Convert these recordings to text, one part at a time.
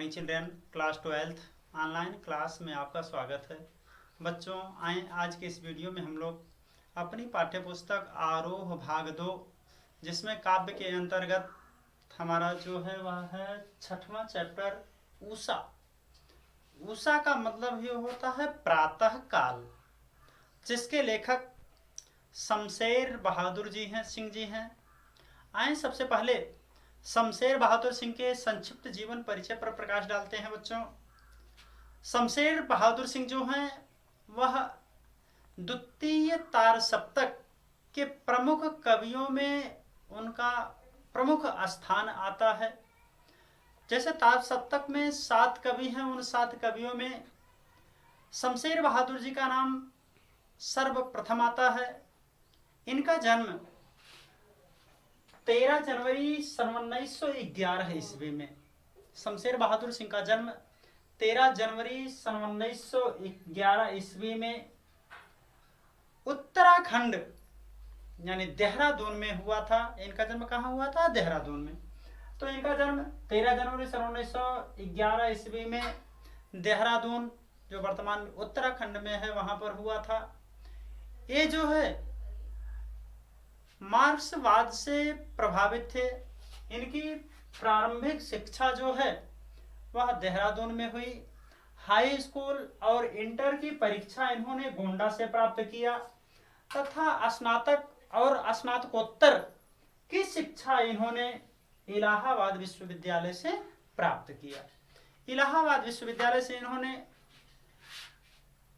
Morning children, class 12th online class में आपका स्वागत है। बच्चों, आए आज के इस वीडियो में हम लोग अपनी पाठ्य पुस्तक आरोह भाग 2, जिसमें काव्य के अंतर्गत हमारा जो है वह है 6वां चैप्टर ऊषा। ऊषा का मतलब ये होता है प्रातः काल, जिसके लेखक शमशेर बहादुर जी हैं, सिंह जी हैं। आए सबसे पहले शमशेर बहादुर सिंह के संक्षिप्त जीवन परिचय पर प्रकाश डालते हैं। बच्चों, शमशेर बहादुर सिंह जो हैं वह द्वितीय तार सप्तक के प्रमुख कवियों में उनका प्रमुख स्थान आता है। जैसे तार सप्तक में 7 कवि हैं, उन 7 कवियों में शमशेर बहादुर जी का नाम सर्वप्रथम आता है। इनका जन्म 13 जनवरी सन 1911 ईस्वी में, शमशेर बहादुर सिंह का जन्म 13 जनवरी सन 1911 ईस्वी में उत्तराखंड यानी देहरादून में हुआ था। इनका जन्म कहाँ हुआ था? देहरादून में। तो इनका जन्म 13 जनवरी सन 1911 ईस्वी में देहरादून, जो वर्तमान उत्तराखंड में है, वहां पर हुआ था। ये जो है मार्क्सवाद से प्रभावित थे। इनकी प्रारंभिक शिक्षा जो है वह देहरादून में हुई। हाई स्कूल और इंटर की परीक्षा इन्होंने गोंडा से प्राप्त किया तथा स्नातक और स्नातकोत्तर की शिक्षा इन्होंने इलाहाबाद विश्वविद्यालय से प्राप्त किया। इलाहाबाद विश्वविद्यालय से इन्होंने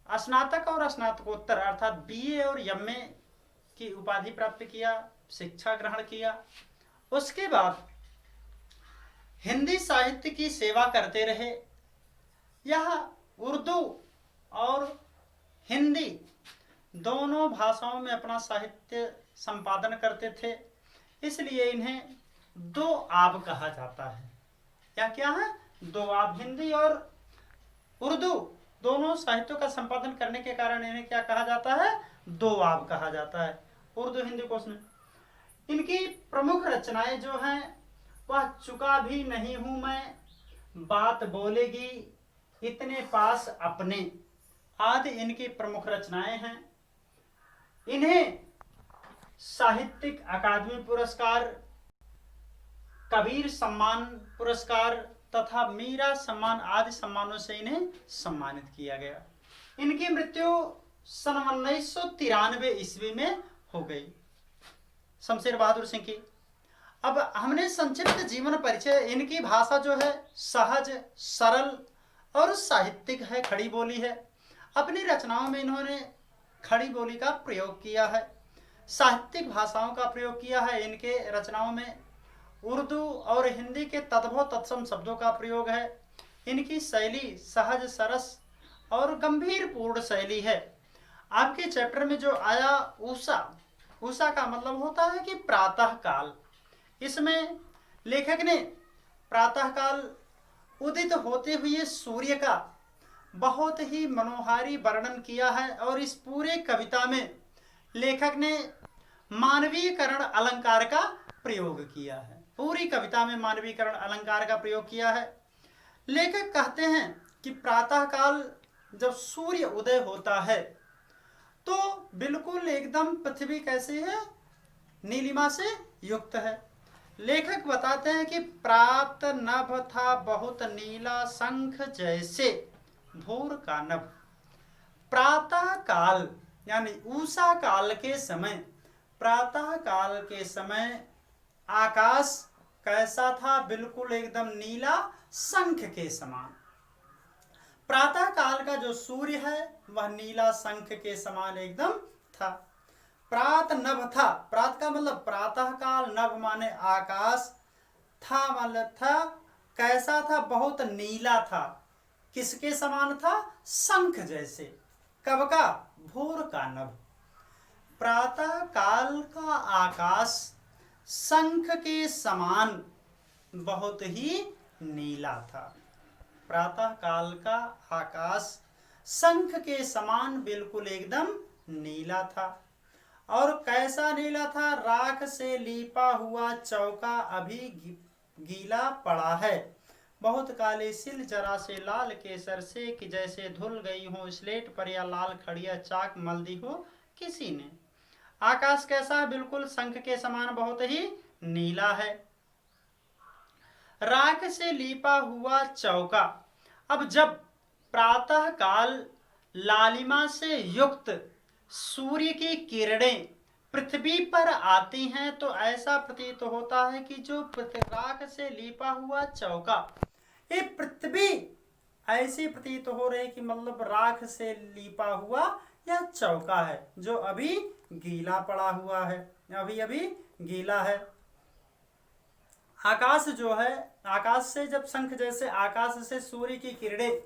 स्नातक और स्नातकोत्तर अर्थात बीए और एमए की उपाधि प्राप्त किया, शिक्षा ग्रहण किया। उसके बाद हिंदी साहित्य की सेवा करते रहे। यह उर्दू और हिंदी दोनों भाषाओं में अपना साहित्य संपादन करते थे, इसलिए इन्हें दो आब कहा जाता है। या क्या है? दो आब। हिंदी और उर्दू दोनों साहित्यों का संपादन करने के कारण इन्हें क्या कहा जाता है? दो आब कहा जाता है। उर्दू हिंदी कोश में इनकी प्रमुख रचनाएं जो हैं वह चुका भी नहीं हूं मैं, बात बोलेगी इतने पास अपने आदि इनकी प्रमुख रचनाएं हैं। इन्हें साहित्यिक अकादमी पुरस्कार, कबीर सम्मान पुरस्कार तथा मीरा सम्मान आदि सम्मानों से इन्हें सम्मानित किया गया। इनकी मृत्यु सन 1993 ईस्वी में हो गई, शमशेर बहादुर सिंह की। अब हमने संक्षिप्त जीवन परिचय। इनकी भाषा जो है सहज, सरल और साहित्यिक है, खड़ी बोली है। अपनी रचनाओं में इन्होंने खड़ी बोली का प्रयोग किया है, साहित्यिक भाषाओं का प्रयोग किया है। इनके रचनाओं में उर्दू और हिंदी के तद्भव तत्सम शब्दों का प्रयोग है। इनकी शैली सहज, सरस और गंभीर पूर्ण शैली है। आपके चैप्टर में जो आया ऊषा, ऊषा का मतलब होता है कि प्रातः काल। इसमें लेखक ने प्रातः काल उदित होते हुए सूर्य का बहुत ही मनोहारी वर्णन किया है। और इस पूरे कविता में लेखक ने मानवीकरण अलंकार का प्रयोग किया है। पूरी कविता में मानवीकरण अलंकार का प्रयोग किया है। लेखक कहते हैं कि प्रातः काल जब सूर्य उदय होता है तो बिल्कुल एकदम पृथ्वी कैसी है? नीलिमा से युक्त है। लेखक बताते हैं कि प्रात नभ था बहुत नीला शंख जैसे भोर का नभ। प्रातः काल यानी ऊषा काल के समय, प्रातः काल के समय आकाश कैसा था? बिल्कुल एकदम नीला, शंख के समान। प्रातः काल का जो सूर्य है वह नीला शंख के समान एकदम था। प्रात नभ था, प्रात का मतलब प्रातः काल, नभ माने आकाश, था मतलब था कैसा था? बहुत नीला था। किसके समान था? शंख जैसे। कब का? भोर का नभ। प्रातः काल का आकाश शंख के समान बहुत ही नीला था। प्रातः काल का आकाश शंख के समान बिल्कुल एकदम नीला था। और कैसा नीला था? राख से लीपा हुआ चौका अभी गीला पड़ा है। बहुत काली सिल जरा से लाल केसर से, कि जैसे धुल गई हो स्लेट पर या लाल खड़िया चाक मल दी हो किसी ने। आकाश कैसा है? बिल्कुल शंख के समान बहुत ही नीला है। राख से लीपा हुआ चौका। अब जब प्रातः काल लालिमा से युक्त सूर्य की किरणें पृथ्वी पर आती हैं तो ऐसा प्रतीत होता है कि जो राख से लीपा हुआ चौका, ये पृथ्वी ऐसी प्रतीत हो रही कि मतलब राख से लीपा हुआ यह चौका है जो अभी गीला पड़ा हुआ है, अभी अभी गीला है। आकाश जो है, आकाश से जब शंख जैसे आकाश से सूर्य की किरणें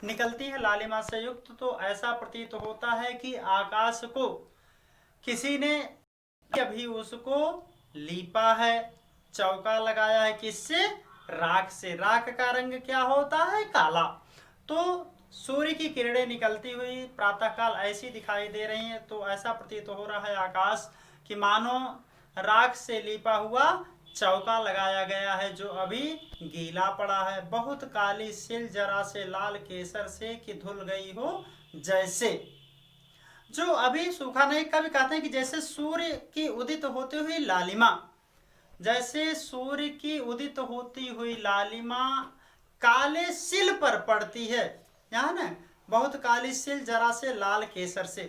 निकलती है लालिमा से युक्त, तो ऐसा प्रतीत होता है कि आकाश को किसी ने अभी उसको लीपा है, चौका लगाया है। किससे? राख से। राख का रंग क्या होता है? काला। तो सूर्य की किरणें निकलती हुई प्रातःकाल ऐसी दिखाई दे रही हैं, तो ऐसा प्रतीत हो रहा है आकाश कि मानो राख से लीपा हुआ चौका लगाया गया है जो अभी गीला पड़ा है। बहुत काली सिल जरा से लाल केसर से, कि धुल गई हो जैसे, जो अभी सूखा नहीं। कभी कहते हैं कि जैसे सूर्य की उदित होती हुई लालिमा, जैसे सूर्य की उदित होती हुई लालिमा काले सिल पर पड़ती है, यहाँ ना बहुत काली सिल जरा से लाल केसर से,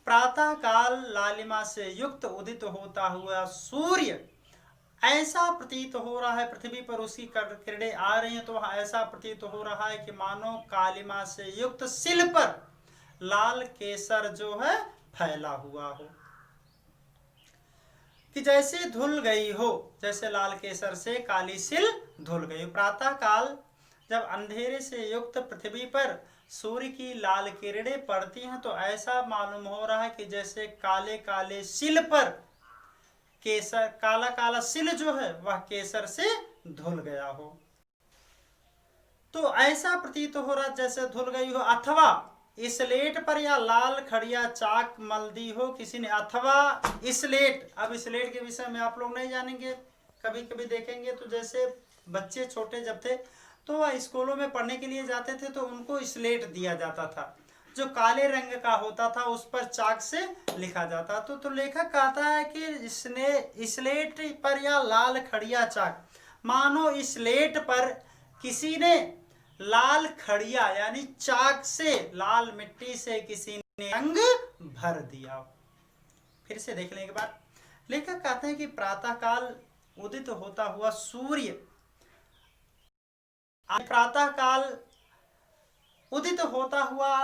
प्रातः काल लालिमा से युक्त उदित होता हुआ सूर्य ऐसा प्रतीत हो रहा है, पृथ्वी पर उसकी किरणें आ रही हैं तो ऐसा प्रतीत हो रहा है कि मानो कालिमा से युक्त सिल पर लाल केसर जो है फैला हुआ हो, कि जैसे धुल गई हो, जैसे लाल केसर से काली सिल धुल गई। प्रातः काल जब अंधेरे से युक्त पृथ्वी पर सूर्य की लाल किरणें पड़ती हैं तो ऐसा मालूम हो रहा है कि जैसे काले काले सिल पर केसर, काला काला सिल जो है वह केसर से धुल गया हो। तो ऐसा प्रतीत हो रहा जैसे धुल गई हो, अथवा स्लेट पर या लाल खड़िया चाक मल दी हो किसी ने, अथवा स्लेट। अब स्लेट के विषय में आप लोग नहीं जानेंगे, कभी कभी देखेंगे तो जैसे बच्चे छोटे जब थे तो वह स्कूलों में पढ़ने के लिए जाते थे तो उनको स्लेट दिया जाता था जो काले रंग का होता था, उस पर चाक से लिखा जाता। तो लेखक कहता है कि इसने स्लेट पर या लाल खड़िया चाक, मानो स्लेट पर किसी ने लाल खड़िया यानी चाक से, लाल मिट्टी से किसी ने रंग भर दिया। फिर से देख लें एक बार। लेखक कहते हैं कि प्रातःकाल उदित होता हुआ सूर्य, प्रातःकाल उदित होता हुआ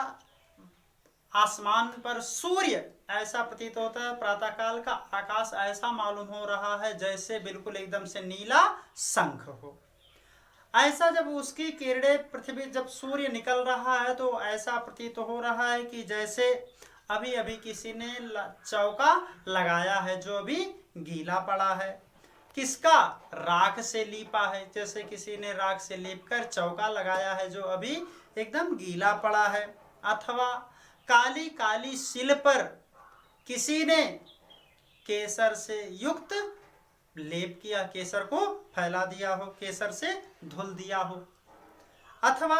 आसमान पर सूर्य ऐसा प्रतीत होता है, प्रातःकाल का आकाश ऐसा मालूम हो रहा है जैसे बिल्कुल एकदम से नीला शंख हो। ऐसा जब उसकी किरणें पृथ्वी, जब सूर्य निकल रहा है तो ऐसा प्रतीत हो रहा है कि जैसे अभी अभी किसी ने चौका लगाया है जो अभी गीला पड़ा है। किसका? राख से लीपा है, जैसे किसी ने राख से लीप कर चौका लगाया है जो अभी एकदम गीला पड़ा है। अथवा काली काली सिल पर किसी ने केसर से युक्त लेप किया, केसर को फैला दिया हो, केसर से धुल दिया हो। अथवा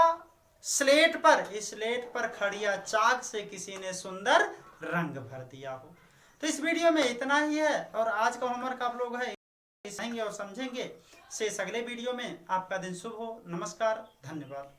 स्लेट पर, इस स्लेट पर खड़िया चाक से किसी ने सुंदर रंग भर दिया हो। तो इस वीडियो में इतना ही है और आज का होमवर्क आप लोग है समझेंगे और समझेंगे। से अगले वीडियो में आपका दिन शुभ हो। नमस्कार, धन्यवाद।